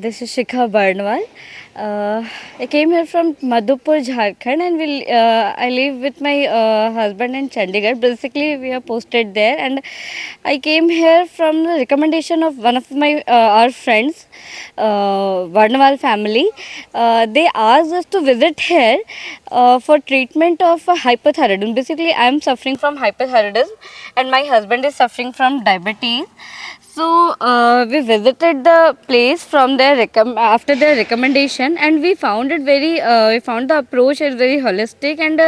This is Shikha Barnwal. I came here from Madhupur, Jharkhand, and I live with my husband in Chandigarh. Basically, we are posted there, and I came here from the recommendation of one of my our friends, Barnwal family. They asked us to visit here for treatment of hypothyroidism. Basically, I am suffering from hypothyroidism, and my husband is suffering from diabetes. So we visited the place from their after their recommendation, and we found it very. We found the approach is very holistic, and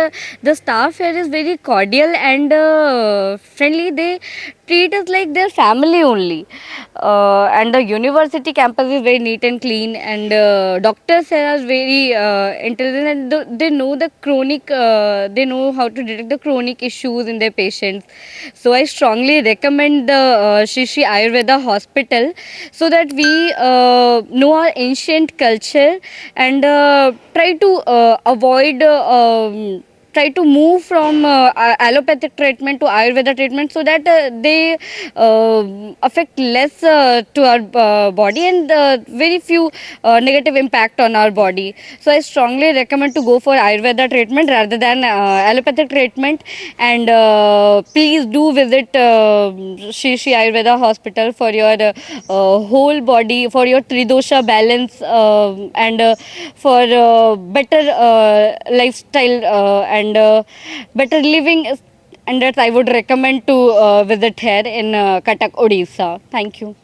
the staff here is very cordial and friendly. They treat us like their family only. And the university campus is very neat and clean, and doctors here are very intelligent, and they know the chronic. They know how to detect the chronic issues in their patients. So I strongly recommend the Shri Ayurveda hospital, so that we know our ancient culture and try to avoid. Try to move from allopathic treatment to Ayurveda treatment, so that they affect less to our body, and very few negative impact on our body. So I strongly recommend to go for Ayurveda treatment rather than allopathic treatment. And please do visit Shri Ayurveda hospital for your whole body, for your tridosha balance, and for better lifestyle and better living. And that I would recommend to visit here in Cuttack, Odisha. Thank you.